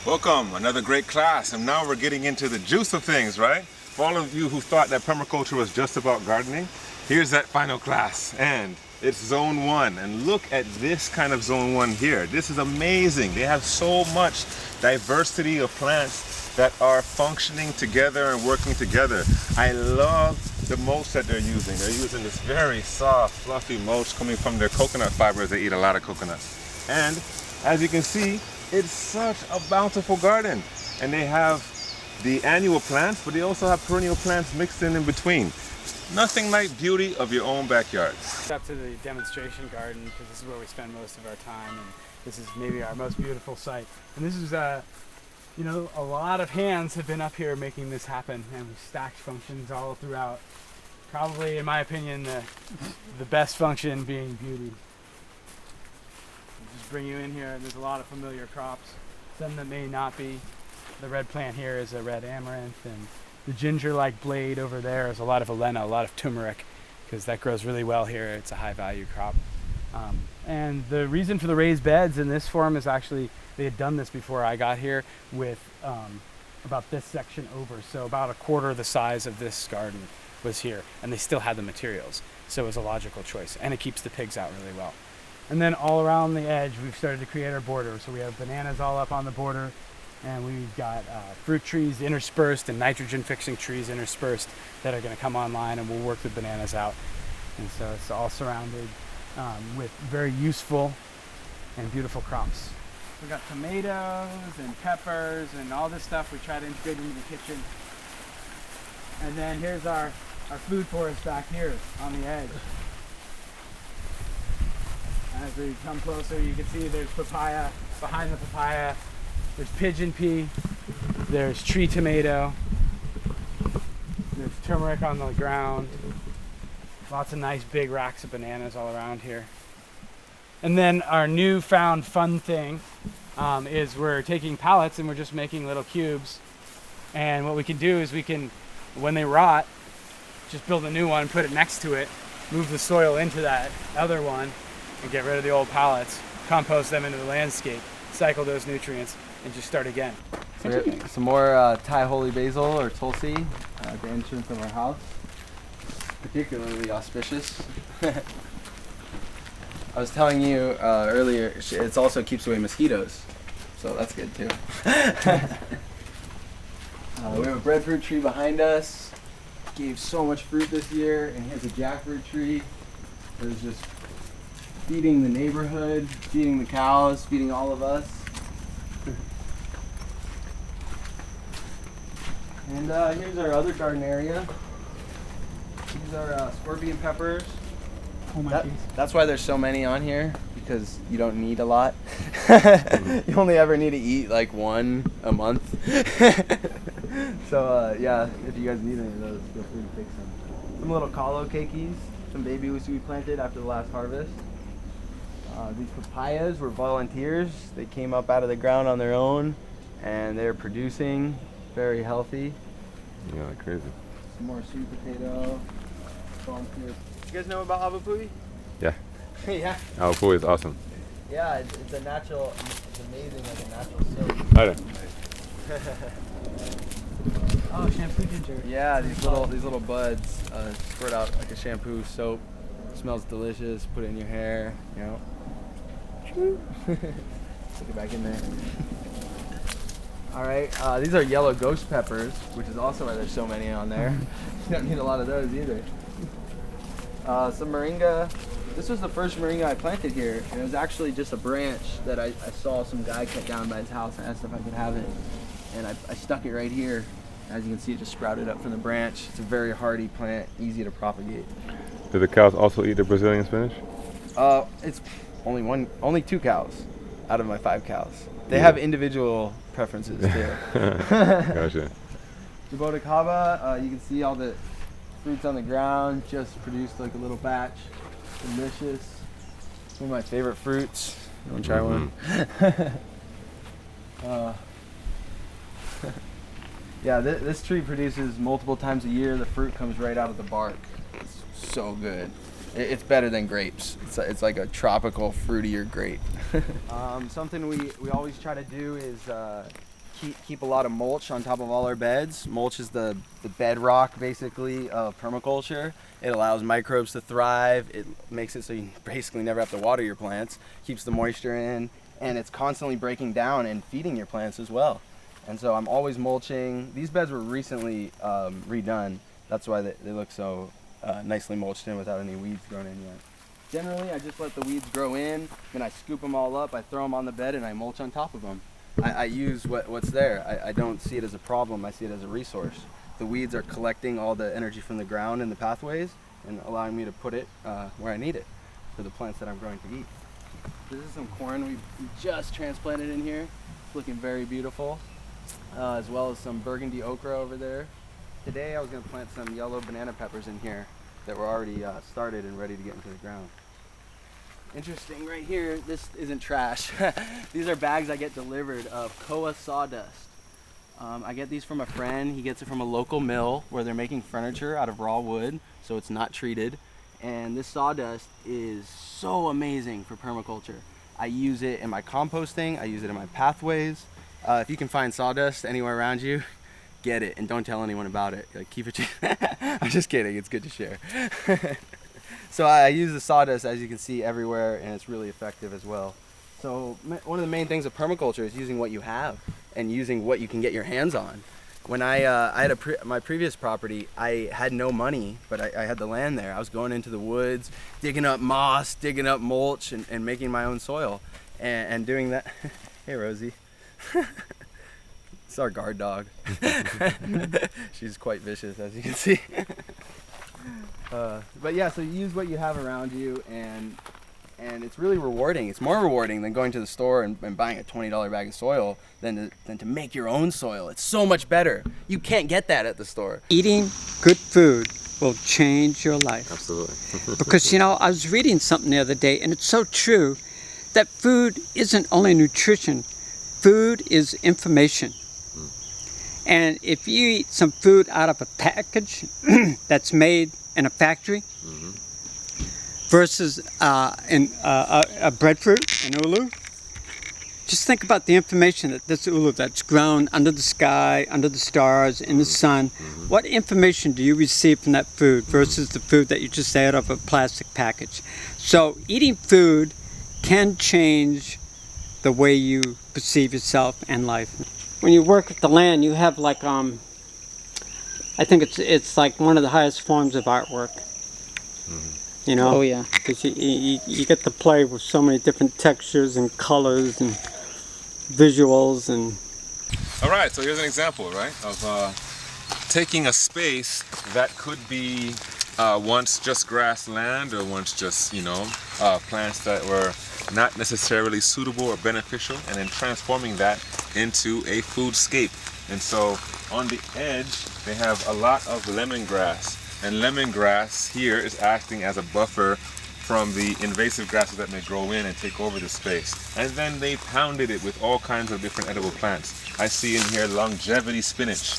Welcome, another great class, and now we're getting into the juice of things, right? For all of you who thought that permaculture was just about gardening, here's that final class, and it's zone 1, and look at this kind of zone 1 here. This is amazing. They have so much diversity of plants that are functioning together and working together. I love the mulch that they're using. They're using this very soft, fluffy mulch coming from their coconut fibers. They eat a lot of coconuts. And as you can see, it's such a bountiful garden. And they have the annual plants, but they also have perennial plants mixed in between. Nothing like beauty of your own backyard. Up to the demonstration garden, because this is where we spend most of our time, and this is maybe our most beautiful site. And this is, you know, a lot of hands have been up here making this happen, and we've stacked functions all throughout. Probably, in my opinion, the best function being beauty. Just bring you in here, and there's a lot of familiar crops, some that may not be. The red plant here is a red amaranth, and the ginger-like blade over there is a lot of avena, a lot of turmeric, because that grows really well here. It's a high-value crop. And the reason for the raised beds in this form is actually they had done this before I got here with about this section over. So about a quarter of the size of this garden was here, and they still had the materials. So it was a logical choice, and it keeps the pigs out really well. And then all around the edge, we've started to create our border. So we have bananas all up on the border, and we've got fruit trees interspersed and nitrogen fixing trees interspersed that are going to come online, and we'll work the bananas out. And so it's all surrounded with very useful and beautiful crops. We've got tomatoes and peppers and all this stuff we try to integrate into the kitchen. And then here's our food forest back here on the edge. As we come closer, you can see there's papaya. Behind the papaya, there's pigeon pea, there's tree tomato, there's turmeric on the ground, lots of nice big racks of bananas all around here. And then our newfound fun thing is we're taking pallets and we're just making little cubes. And what we can do is we can, when they rot, just build a new one, put it next to it, move the soil into that other one, and get rid of the old pallets, compost them into the landscape, cycle those nutrients, and just start again. So we have some more Thai holy basil or tulsi at the entrance of our house. Particularly auspicious. I was telling you earlier, it also keeps away mosquitoes, so that's good too. We have a breadfruit tree behind us. Gave so much fruit this year, and here's a jackfruit tree. It was just feeding the neighborhood, feeding the cows, feeding all of us. And here's our other garden area. These are scorpion peppers. Oh my that's why there's so many on here, because you don't need a lot. You only ever need to eat like one a month. So yeah, if you guys need any of those, feel free to pick some. Some little kalo keikis, some baby we planted after the last harvest. These papayas were volunteers. They came up out of the ground on their own, and they're producing, very healthy. Yeah, crazy. Some more sweet potato. Volunteers. You guys know about avapui? Yeah. Yeah. Avapui is awesome. Yeah, it's a natural. It's amazing, like a natural soap. I don't. Oh, shampoo ginger. Yeah, these little buds squirt out like a shampoo soap. Smells delicious. Put it in your hair. You know. Stick it back in there. All right. These are yellow ghost peppers, which is also why there's so many on there. You don't need a lot of those either. Some moringa. This was the first moringa I planted here, and it was actually just a branch that I saw some guy cut down by his house. I asked if I could have it, and I stuck it right here. As you can see, it just sprouted up from the branch. It's a very hardy plant, easy to propagate. Do the cows also eat the Brazilian spinach? It's only 2 cows out of my 5 cows. They have individual preferences too. Gotcha. Jaboticaba, you can see all the fruits on the ground, just produced like a little batch. Delicious. One of my favorite fruits. You want to try one? Yeah, this tree produces multiple times a year. The fruit comes right out of the bark. It's so good. It's better than grapes. It's like a tropical, fruitier grape. Something we always try to do is keep a lot of mulch on top of all our beds. Mulch is the bedrock, basically, of permaculture. It allows microbes to thrive. It makes it so you basically never have to water your plants, keeps the moisture in, and it's constantly breaking down and feeding your plants as well. And so I'm always mulching. These beds were recently redone. That's why they look so nicely mulched in without any weeds growing in yet. Generally, I just let the weeds grow in, then I scoop them all up, I throw them on the bed, and I mulch on top of them. I use what's there. I don't see it as a problem, I see it as a resource. The weeds are collecting all the energy from the ground and the pathways and allowing me to put it where I need it for the plants that I'm growing to eat. This is some corn we just transplanted in here. It's looking very beautiful, as well as some burgundy okra over there. Today I was going to plant some yellow banana peppers in here that were already started and ready to get into the ground. Interesting right here, this isn't trash. These are bags I get delivered of koa sawdust. I get these from a friend. He gets it from a local mill where they're making furniture out of raw wood, so it's not treated. And this sawdust is so amazing for permaculture. I use it in my composting, I use it in my pathways. If you can find sawdust anywhere around you, get it and don't tell anyone about it. Like, keep it to I'm just kidding, it's good to share. So I use the sawdust, as you can see, everywhere, and it's really effective as well. So one of the main things of permaculture is using what you have and using what you can get your hands on. When I had my previous property, I had no money, but I had the land there. I was going into the woods, digging up moss, digging up mulch, and making my own soil, and doing that. Hey, Rosie. It's our guard dog. She's quite vicious, as you can see. But yeah, so you use what you have around you, and it's really rewarding. It's more rewarding than going to the store and buying a $20 bag of soil than to make your own soil. It's so much better. You can't get that at the store. Eating good food will change your life. Absolutely. Because, you know, I was reading something the other day, and it's so true that food isn't only nutrition. Food is information. And if you eat some food out of a package that's made in a factory versus a breadfruit, an ulu, just think about the information that this ulu that's grown under the sky, under the stars, in the sun. What information do you receive from that food versus the food that you just ate out of a plastic package? So eating food can change the way you perceive yourself and life. When you work with the land, you have like, I think it's like one of the highest forms of artwork. You know? Oh yeah. Because you get to play with so many different textures and colors and visuals and... All right, so here's an example, right, of taking a space that could be once just grassland or once just, you know, plants that were not necessarily suitable or beneficial, and then transforming that into a foodscape. And so on the edge they have a lot of lemongrass, and lemongrass here is acting as a buffer from the invasive grasses that may grow in and take over the space. And then they pounded it with all kinds of different edible plants. I see in here longevity spinach,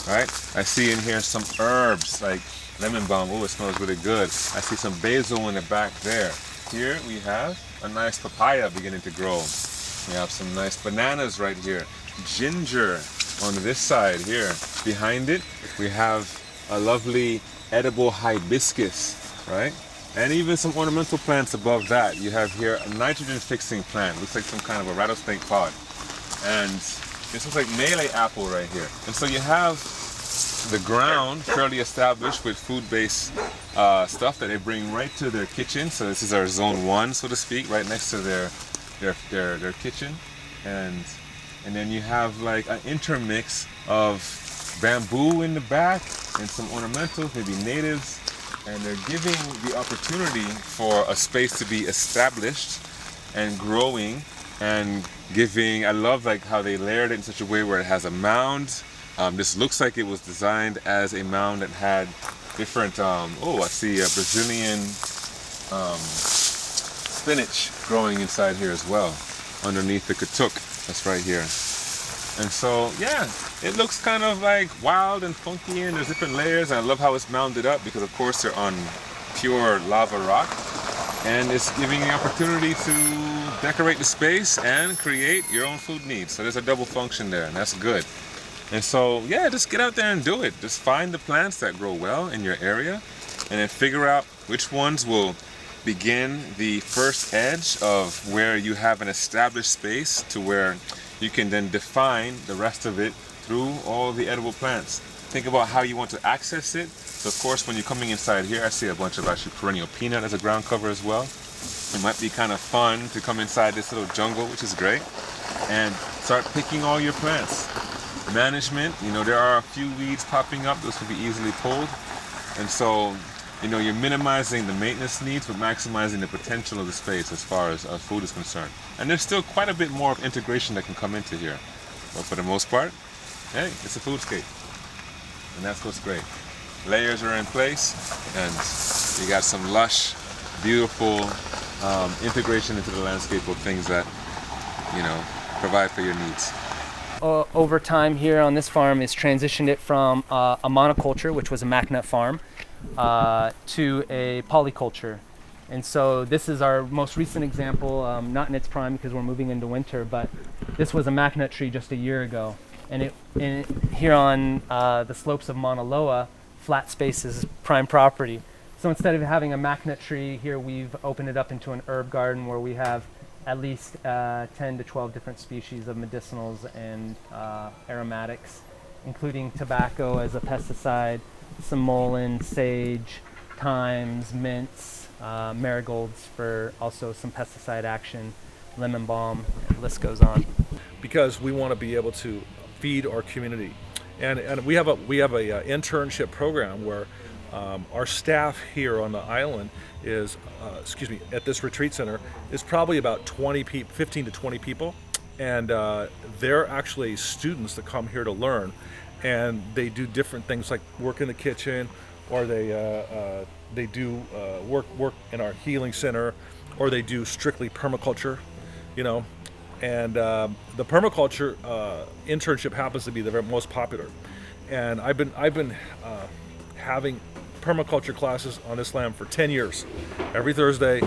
right? I see in here some herbs like lemon balm. Oh, it smells really good. I see some basil in the back there. Here we have a nice papaya beginning to grow. We have some nice bananas right here. Ginger on this side here. Behind it, we have a lovely edible hibiscus, right? And even some ornamental plants above that. You have here a nitrogen fixing plant. Looks like some kind of a rattlesnake pod. And this looks like melee apple right here. And so you have the ground fairly established with food-based stuff that they bring right to their kitchen. So this is our zone 1, so to speak, right next to their kitchen. And then you have like an intermix of bamboo in the back and some ornamentals, maybe natives. And they're giving the opportunity for a space to be established and growing and giving, I love like how they layered it in such a way where it has a mound. This looks like it was designed as a mound that had different, oh, I see a Brazilian spinach growing inside here as well, underneath the katuk that's right here. And so, yeah, it looks kind of like wild and funky, and there's different layers, and I love how it's mounded up because of course they're on pure lava rock, and it's giving the opportunity to decorate the space and create your own food needs. So there's a double function there, and that's good. And so, yeah, just get out there and do it. Just find the plants that grow well in your area, and then figure out which ones will begin the first edge of where you have an established space to where you can then define the rest of it through all the edible plants. Think about how you want to access it. So of course, when you're coming inside here, I see a bunch of actually perennial peanut as a ground cover as well. It might be kind of fun to come inside this little jungle, which is great, and start picking all your plants. Management, you know, there are a few weeds popping up. Those can be easily pulled. And so, you know, you're minimizing the maintenance needs, but maximizing the potential of the space as far as food is concerned. And there's still quite a bit more of integration that can come into here. But for the most part, hey, it's a foodscape. And that's what's great. Layers are in place, and you got some lush, beautiful integration into the landscape of things that, you know, provide for your needs. Over time here on this farm is transitioned it from a monoculture, which was a macnut farm, to a polyculture. And so this is our most recent example, not in its prime because we're moving into winter, but this was a macnut tree just a year ago. And here on the slopes of Mauna Loa, flat space is prime property. So instead of having a macnut tree here, we've opened it up into an herb garden where we have at least 10 to 12 different species of medicinals and aromatics, including tobacco as a pesticide, some mullein, sage, thymes, mints, marigolds for also some pesticide action, lemon balm, and the list goes on. Because we want to be able to feed our community, and we have a internship program where our staff here on the island is, at this retreat center is probably about 15 to 20 people, and they're actually students that come here to learn, and they do different things like work in the kitchen, or they do work in our healing center, or they do strictly permaculture, you know. And the permaculture internship happens to be the most popular, and I've been having permaculture classes on this land for 10 years. Every Thursday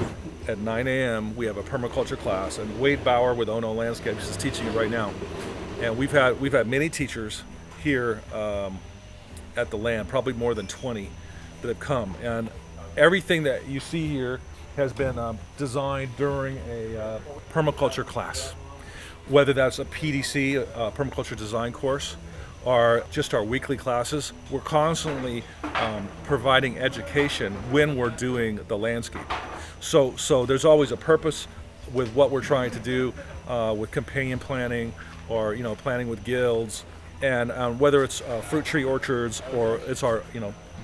at 9 a.m. we have a permaculture class, and Wade Bauer with Ono Landscapes is teaching it right now. And we've had many teachers here at the land, probably more than 20 that have come, and everything that you see here has been designed during a permaculture class, whether that's a PDC, a permaculture design course, or just our weekly classes. We're constantly providing education when we're doing the landscape. So there's always a purpose with what we're trying to do with companion planting, or planting with guilds, and whether it's fruit tree orchards or it's our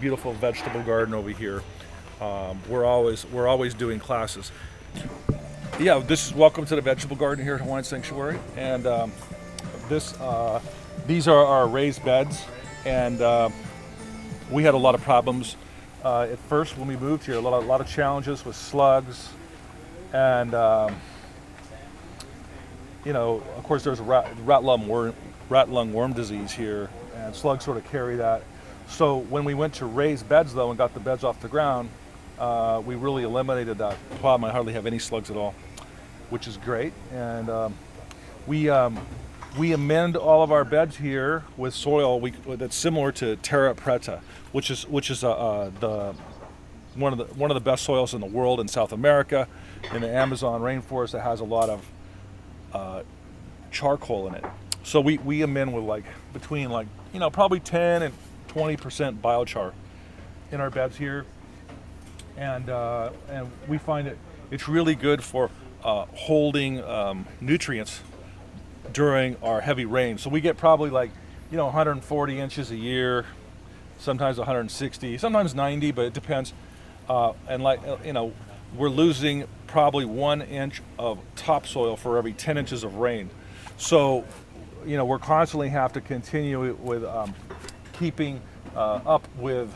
beautiful vegetable garden over here. We're always doing classes. Yeah, this is welcome to the vegetable garden here at Hawaiian Sanctuary, and these are our raised beds, and we had a lot of problems at first when we moved here. A lot of challenges with slugs, and of course there's rat lung worm disease here, and slugs sort of carry that. So when we went to raised beds though and got the beds off the ground, we really eliminated that problem. I hardly have any slugs at all, which is great. And we amend all of our beds here with soil that's similar to terra preta, which is one of the best soils in the world in South America, in the Amazon rainforest that has a lot of charcoal in it. So we amend with between probably 10 and 20% biochar in our beds here, and we find it's really good for holding nutrients during our heavy rain. So we get probably 140 inches a year, sometimes 160, sometimes 90, but it depends. And we're losing probably 1 inch of topsoil for every 10 inches of rain. So we're constantly have to continue with keeping up with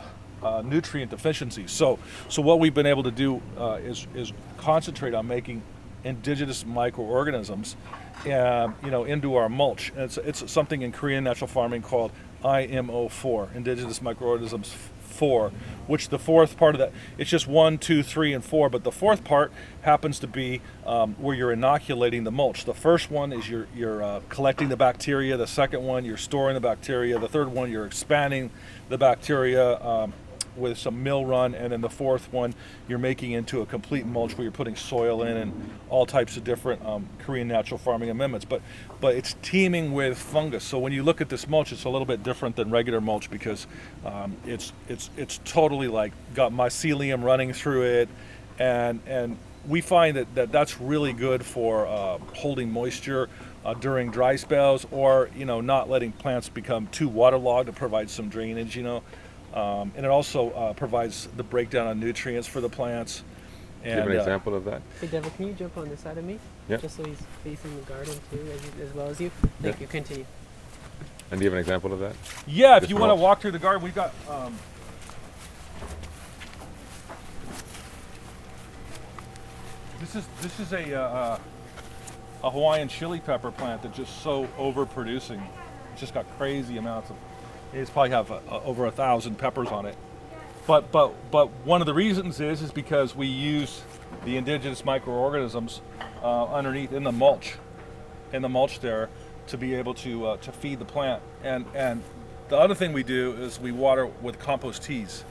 nutrient deficiencies. So what we've been able to do is concentrate on making indigenous microorganisms into our mulch. And it's something in Korean natural farming called IMO4, indigenous microorganisms 4, which the fourth part of that, it's just 1, 2, 3, and 4, but the fourth part happens to be where you're inoculating the mulch. The first one is you're collecting the bacteria. The second one, you're storing the bacteria. The third one, you're expanding the bacteria with some mill run, and then the fourth one you're making into a complete mulch where you're putting soil in and all types of different Korean natural farming amendments, but it's teeming with fungus. So when you look at this mulch, it's a little bit different than regular mulch because it's totally like got mycelium running through it, and we find that's really good for holding moisture during dry spells, or not letting plants become too waterlogged to provide some drainage. And it also provides the breakdown of nutrients for the plants. Do you have an example of that? Hey, Devil, can you jump on this side of me? Yeah. Just so he's facing the garden too, as well as you. Thank you. Continue. And do you have an example of that? Yeah, if This you want to mulch? walk through the garden, we've got. This is a Hawaiian chili pepper plant that's just so overproducing. It's just got crazy amounts of. It's probably have over 1,000 peppers on it. But one of the reasons is because we use the indigenous microorganisms underneath in the mulch there to be able to feed the plant. And the other thing we do is we water with compost teas.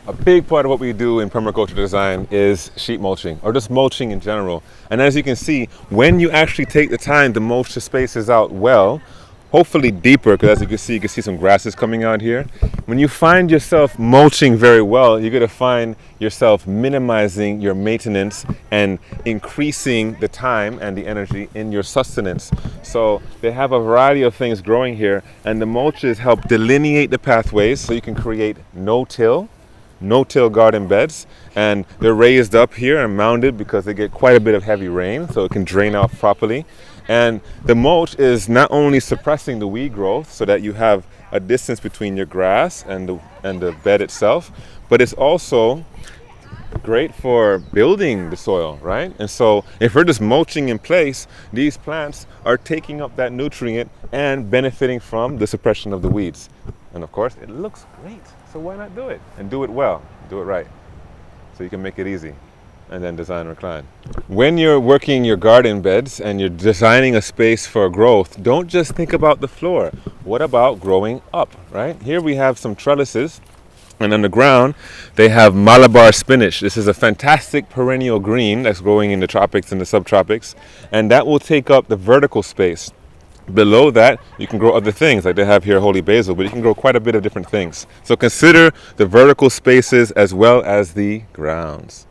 A big part of what we do in permaculture design is sheet mulching, or just mulching in general. And as you can see, when you actually take the time to mulch the spaces out well, hopefully deeper, because as you can see some grasses coming out here. When you find yourself mulching very well, you're going to find yourself minimizing your maintenance and increasing the time and the energy in your sustenance. So they have a variety of things growing here, and the mulches help delineate the pathways so you can create no-till garden beds, and they're raised up here and mounded because they get quite a bit of heavy rain, so it can drain off properly. And the mulch is not only suppressing the weed growth so that you have a distance between your grass and the bed itself, but it's also great for building the soil, right? And so if we're just mulching in place, these plants are taking up that nutrient and benefiting from the suppression of the weeds. And of course, it looks great. So why not do it? And do it well, do it right. So you can make it easy. And then design recline. When you're working your garden beds and you're designing a space for growth, don't just think about the floor. What about growing up, right? Here we have some trellises, and on the ground they have Malabar spinach. This is a fantastic perennial green that's growing in the tropics and the subtropics, and that will take up the vertical space. Below that, you can grow other things, like they have here holy basil, but you can grow quite a bit of different things. So consider the vertical spaces as well as the grounds.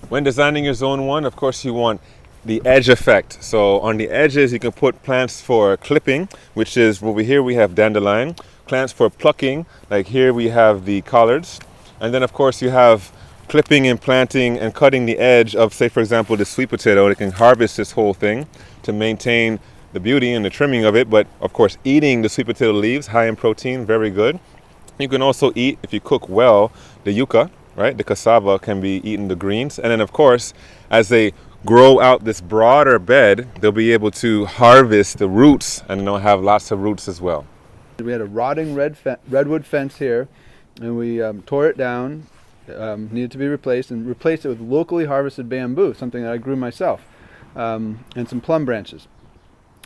When designing your zone 1, of course, you want the edge effect. So on the edges, you can put plants for clipping, which is over here we have dandelion. Plants for plucking, like here we have the collards. And then, of course, you have clipping and planting and cutting the edge of, say, for example, the sweet potato. They can harvest this whole thing to maintain the beauty and the trimming of it. But, of course, eating the sweet potato leaves, high in protein, very good. You can also eat, if you cook well, the yucca. Right, the cassava can be eaten, the greens, and then of course, as they grow out this broader bed, they'll be able to harvest the roots, and they'll have lots of roots as well. We had a rotting redwood fence here, and we tore it down, needed to be replaced, and replaced it with locally harvested bamboo, something that I grew myself, and some plum branches.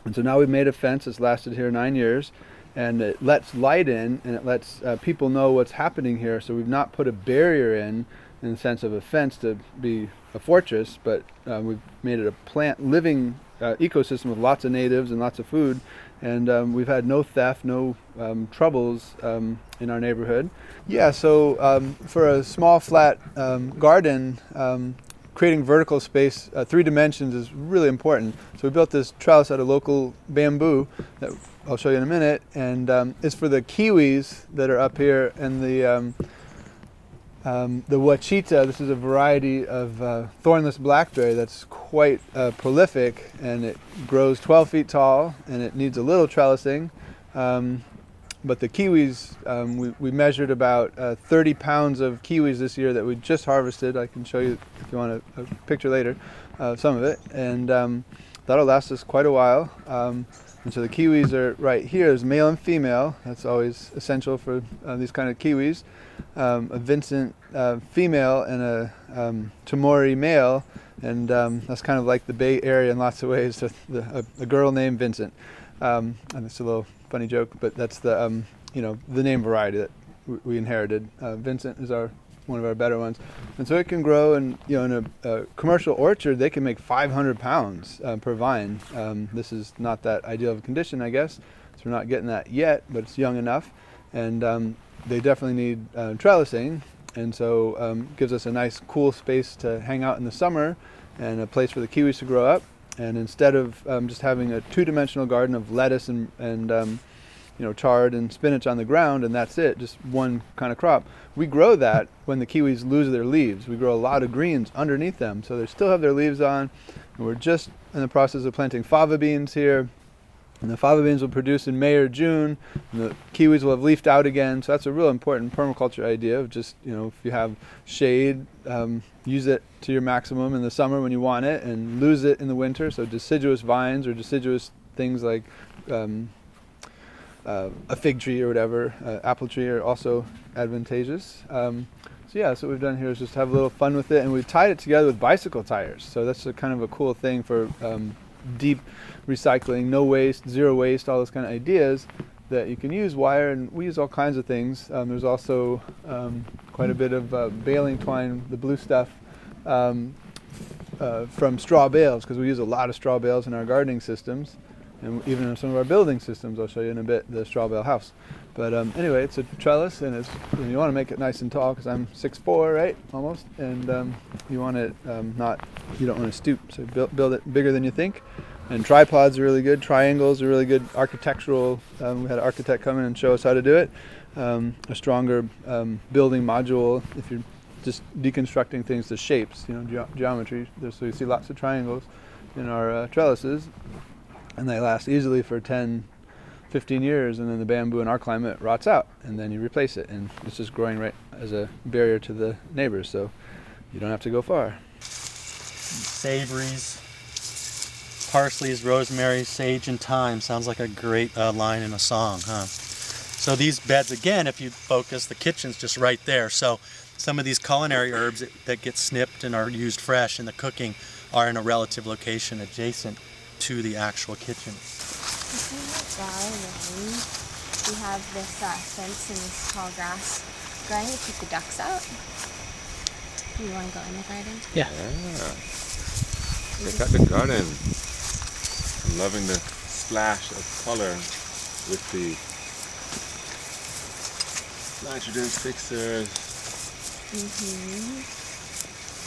And so now we've made a fence that's lasted here 9 years. And it lets light in, and it lets people know what's happening here. So we've not put a barrier in the sense of a fence to be a fortress, but we've made it a plant living ecosystem with lots of natives and lots of food. And we've had no theft, no troubles in our neighborhood. Yeah, so for a small flat garden, creating vertical space, 3 dimensions is really important. So we built this trellis out of local bamboo that I'll show you in a minute, and it's for the kiwis that are up here, and the wachita. This is a variety of thornless blackberry that's quite prolific, and it grows 12 feet tall, and it needs a little trellising. But the kiwis, we measured about 30 pounds of kiwis this year that we just harvested. I can show you if you want a picture later, some of it, and that'll last us quite a while. And so the kiwis are right here. There's male and female. That's always essential for these kind of kiwis. A Vincent female and a Tamori male, and that's kind of like the Bay Area in lots of ways. So a girl named Vincent, and it's a little funny joke, but that's the the name variety that we inherited. Vincent is one of our better ones, and so it can grow. And in a commercial orchard, they can make 500 pounds per vine. This is not that ideal of a condition, I guess. So we're not getting that yet, but it's young enough, and they definitely need trellising, and so gives us a nice cool space to hang out in the summer and a place for the kiwis to grow up. And instead of just having a two-dimensional garden of lettuce and chard and spinach on the ground and that's it, just one kind of crop, we grow that when the kiwis lose their leaves. We grow a lot of greens underneath them, so they still have their leaves on. And we're just in the process of planting fava beans here. And the fava beans will produce in May or June, and the kiwis will have leafed out again. So that's a real important permaculture idea of just, if you have shade, use it to your maximum in the summer when you want it, and lose it in the winter. So deciduous vines or deciduous things like a fig tree or whatever, apple tree are also advantageous. So what we've done here is just have a little fun with it, and we've tied it together with bicycle tires. So that's kind of a cool thing for deep recycling, no waste, zero waste, all those kind of ideas that you can use wire, and we use all kinds of things. There's also quite a bit of baling twine, the blue stuff, from straw bales, because we use a lot of straw bales in our gardening systems, and even in some of our building systems. I'll show you in a bit the straw bale house. But anyway, it's a trellis, and you want to make it nice and tall, because I'm 6'4", right, almost, and you want it you don't want to stoop, so build it bigger than you think. And tripods are really good. Triangles are really good architectural. We had an architect come in and show us how to do it. A stronger building module, if you're just deconstructing things to shapes, geometry. So you see lots of triangles in our trellises, and they last easily for 10, 15 years, and then the bamboo in our climate rots out, and then you replace it, and it's just growing right as a barrier to the neighbors, so you don't have to go far. Savories, parsleys, rosemary, sage, and thyme. Sounds like a great line in a song, huh? So these beds, again, if you focus, the kitchen's just right there. So some of these culinary herbs that get snipped and are used fresh in the cooking are in a relative location adjacent to the actual kitchen. We have this fence and this tall grass growing to keep the ducks out. Do you want to go in the garden? Yeah. Check out the garden. I'm loving the splash of color with the nitrogen fixers.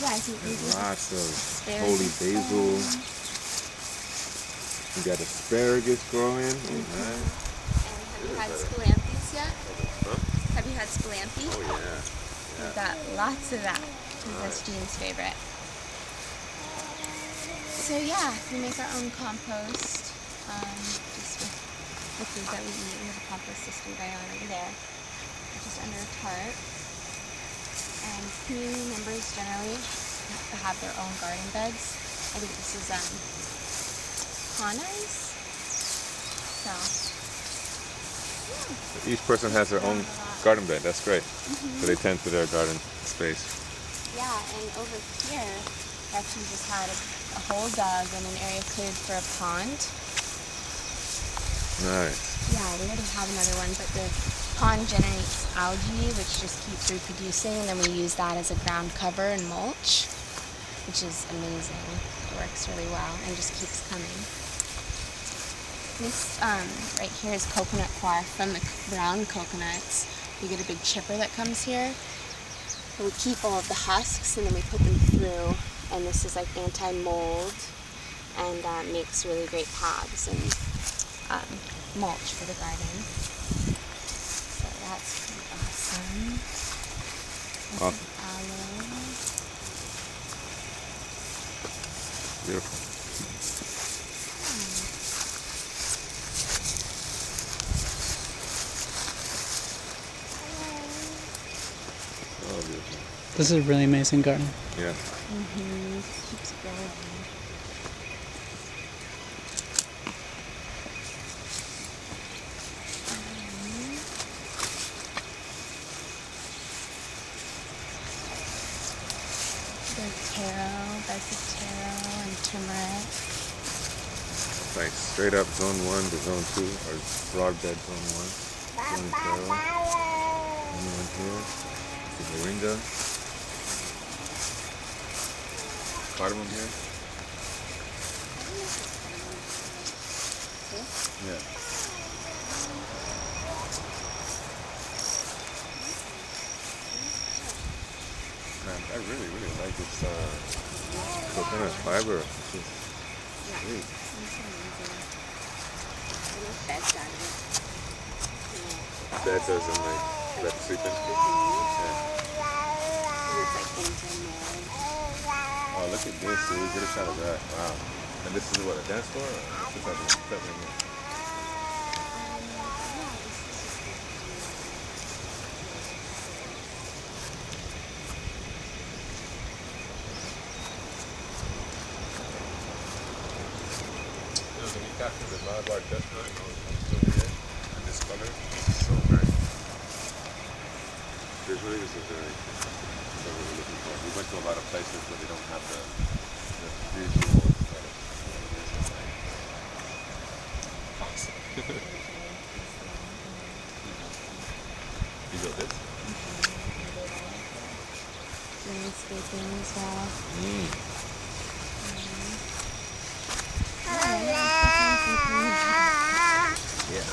Yeah, I think there's lots of holy basil. We got asparagus growing. Nice. And have you had scalanthes yet? Huh? Have you had scalanthe? Oh yeah. We've got lots of that, because that's Jean's favorite. So yeah, we make our own compost, just with the food that we eat. We have a compost system going on over there, just under a tarp. And community members generally have their own garden beds. I think this is pond ice. So yeah. Each person has their own garden bed. That's great. So they tend to their garden space. Yeah, and over here, we actually just had a hole dug and an area cleared for a pond. Nice. Yeah, we already have another one, but the pond generates algae, which just keeps reproducing, and then we use that as a ground cover and mulch, which is amazing. It works really well and just keeps coming. This right here is coconut coir from the brown coconuts. We get a big chipper that comes here. And we keep all of the husks and then we put them through. And this is like anti-mold and makes really great paths and mulch for the garden. So that's pretty awesome. Awesome. Aloe. Beautiful. This is a really amazing garden. Yeah. Keeps growing. There's taro, beds of taro and turmeric. Like straight up zone 1 to zone 2, or broad bed zone 1. Zone taro. And one here. The moringa. Cardamom here. Yeah. Man, I really like this coconut fiber. It's just sweet. Bed doesn't like let it sleep in. Yeah. Oh, look at this, dude. Get a shot of that. Wow. And this is what, a dance floor? Or just like a settling in? When you capture the Malabar dust mite, and this color, this is so very, visually this is very, what we're looking for. We went to a lot of places where they don't have the visual aesthetic. Awesome. You got this? Landscaping as well. Yeah.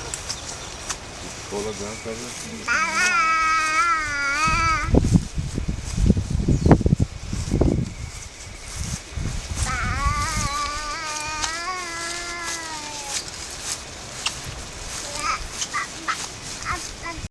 Cola ground cover?